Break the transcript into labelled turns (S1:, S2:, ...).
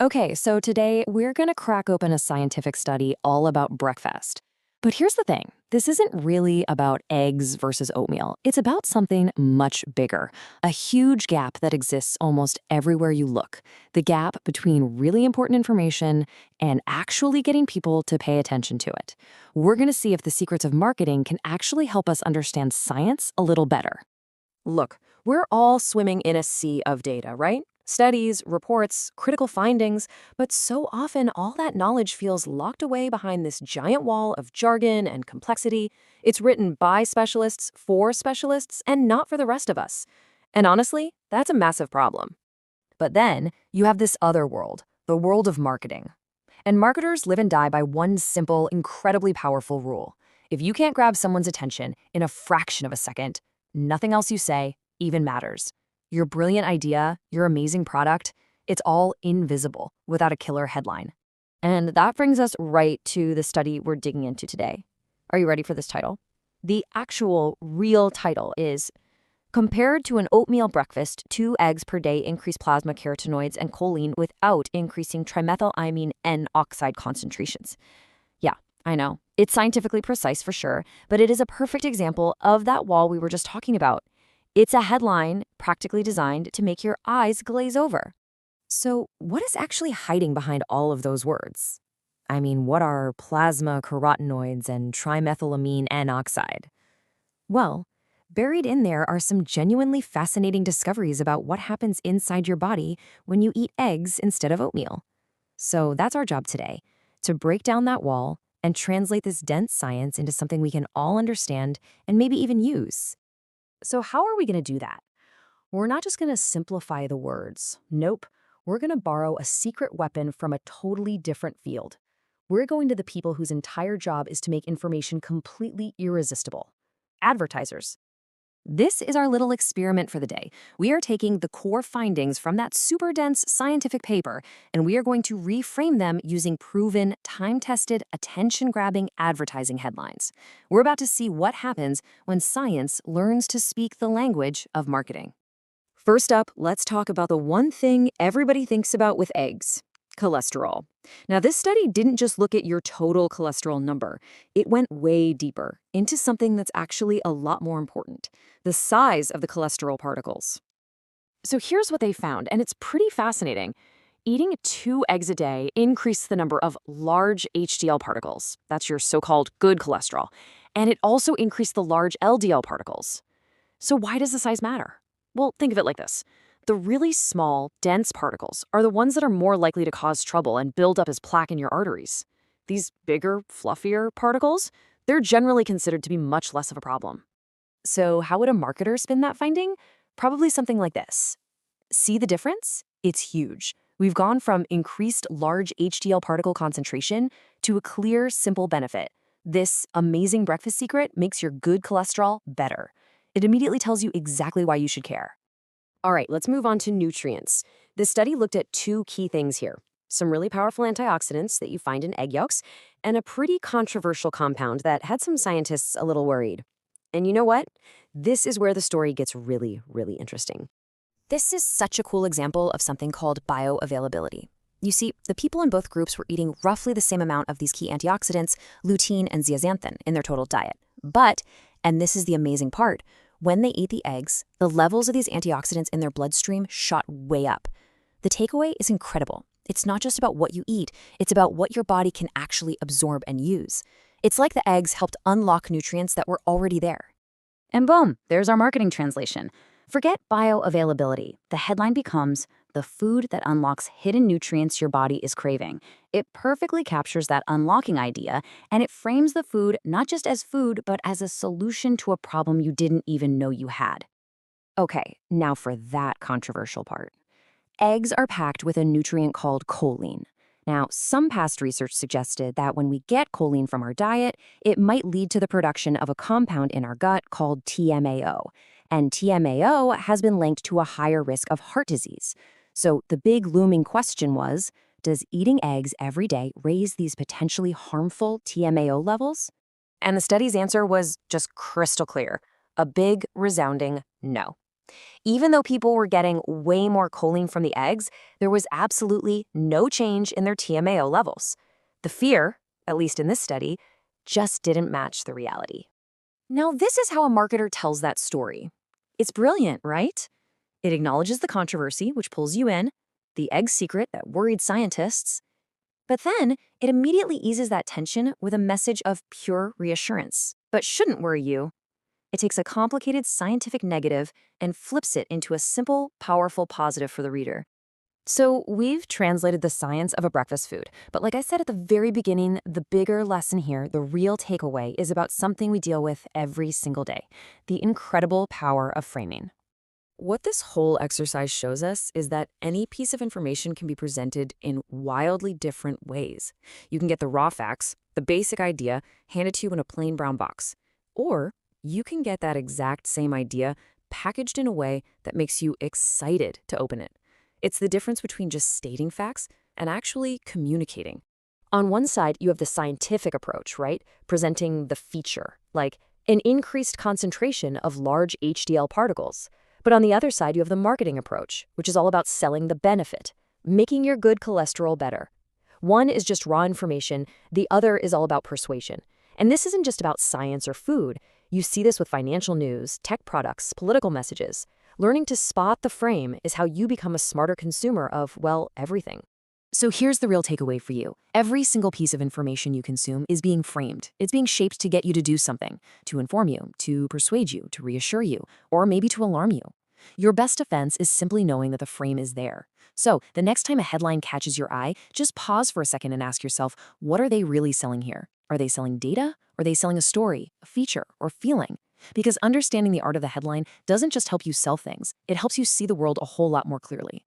S1: Okay, so today we're going to crack open a scientific study all about breakfast. But here's the thing, this isn't really about eggs versus oatmeal. It's about something much bigger, a huge gap that exists almost everywhere you look. The gap between really important information and actually getting people to pay attention to it. We're going to see if the secrets of marketing can actually help us understand science a little better.
S2: Look, we're all swimming in a sea of data, right? Studies, reports, critical findings, but so often all that knowledge feels locked away behind this giant wall of jargon and complexity. It's written by specialists, for specialists, and not for the rest of us. And honestly, that's a massive problem. But then you have this other world, the world of marketing. And marketers live and die by one simple, incredibly powerful rule. If you can't grab someone's attention in a fraction of a second, nothing else you say even matters. Your brilliant idea, your amazing product, it's all invisible without a killer headline. And that brings us right to the study we're digging into today. Are you ready for this title? The actual, real title is Compared to an oatmeal breakfast, 2 eggs per day increase plasma carotenoids and choline without increasing trimethylamine N oxide concentrations. Yeah, I know. It's scientifically precise for sure, but it is a perfect example of that wall we were just talking about. It's a headline practically designed to make your eyes glaze over. So, what is actually hiding behind all of those words? I mean, what are plasma carotenoids and trimethylamine N oxide? Well, buried in there are some genuinely fascinating discoveries about what happens inside your body when you eat eggs instead of oatmeal. So, that's our job today, to break down that wall and translate this dense science into something we can all understand and maybe even use. So how are we going to do that? We're not just going to simplify the words. Nope. We're going to borrow a secret weapon from a totally different field. We're going to the people whose entire job is to make information completely irresistible. Advertisers. This is our little experiment for the day. We are taking the core findings from that super dense scientific paper, and we are going to reframe them using proven, time-tested, attention-grabbing advertising headlines. We're about to see what happens when science learns to speak the language of marketing. First up, let's talk about the one thing everybody thinks about with eggs: cholesterol. Now, this study didn't just look at your total cholesterol number. It went way deeper into something that's actually a lot more important: the size of the cholesterol particles. So here's what they found, and it's pretty fascinating. Eating 2 eggs a day increased the number of large HDL particles. That's your so-called good cholesterol. And it also increased the large LDL particles. So why does the size matter? Well, think of it like this. The really small, dense particles are the ones that are more likely to cause trouble and build up as plaque in your arteries. These bigger, fluffier particles, they're generally considered to be much less of a problem. So how would a marketer spin that finding? Probably something like this. See the difference? It's huge. We've gone from increased large HDL particle concentration to a clear, simple benefit. This amazing breakfast secret makes your good cholesterol better. It immediately tells you exactly why you should care. All right, let's move on to nutrients. The study looked at 2 key things here: some really powerful antioxidants that you find in egg yolks, and a pretty controversial compound that had some scientists a little worried. And you know what? This is where the story gets really, really interesting. This is such a cool example of something called bioavailability. You see, the people in both groups were eating roughly the same amount of these key antioxidants, lutein and zeaxanthin, in their total diet. But, and this is the amazing part, when they ate the eggs, the levels of these antioxidants in their bloodstream shot way up. The takeaway is incredible. It's not just about what you eat, it's about what your body can actually absorb and use. It's like the eggs helped unlock nutrients that were already there. And boom, there's our marketing translation. Forget bioavailability. The headline becomes the food that unlocks hidden nutrients your body is craving. It perfectly captures that unlocking idea, and it frames the food not just as food, but as a solution to a problem you didn't even know you had. Okay, now for that controversial part. Eggs are packed with a nutrient called choline. Now, some past research suggested that when we get choline from our diet, it might lead to the production of a compound in our gut called TMAO. And TMAO has been linked to a higher risk of heart disease. So the big looming question was, does eating eggs every day raise these potentially harmful TMAO levels? And the study's answer was just crystal clear: a big, resounding no. Even though people were getting way more choline from the eggs, there was absolutely no change in their TMAO levels. The fear, at least in this study, just didn't match the reality. Now, this is how a marketer tells that story. It's brilliant, right? It acknowledges the controversy, which pulls you in, the egg secret that worried scientists, but then it immediately eases that tension with a message of pure reassurance. But shouldn't worry you. It takes a complicated scientific negative and flips it into a simple, powerful positive for the reader. So we've translated the science of a breakfast food, but like I said at the very beginning, the bigger lesson here, the real takeaway, is about something we deal with every single day, the incredible power of framing. What this whole exercise shows us is that any piece of information can be presented in wildly different ways. You can get the raw facts, the basic idea, handed to you in a plain brown box. Or you can get that exact same idea packaged in a way that makes you excited to open it. It's the difference between just stating facts and actually communicating. On one side, you have the scientific approach, right? Presenting the feature, like an increased concentration of large HDL particles. But on the other side, you have the marketing approach, which is all about selling the benefit, making your good cholesterol better. One is just raw information, the other is all about persuasion. And this isn't just about science or food. You see this with financial news, tech products, political messages. Learning to spot the frame is how you become a smarter consumer of, well, everything. So here's the real takeaway for you. Every single piece of information you consume is being framed. It's being shaped to get you to do something, to inform you, to persuade you, to reassure you, or maybe to alarm you. Your best defense is simply knowing that the frame is there. So the next time a headline catches your eye, just pause for a second and ask yourself, what are they really selling here? Are they selling data? Are they selling a story, a feature, or feeling? Because understanding the art of the headline doesn't just help you sell things, it helps you see the world a whole lot more clearly.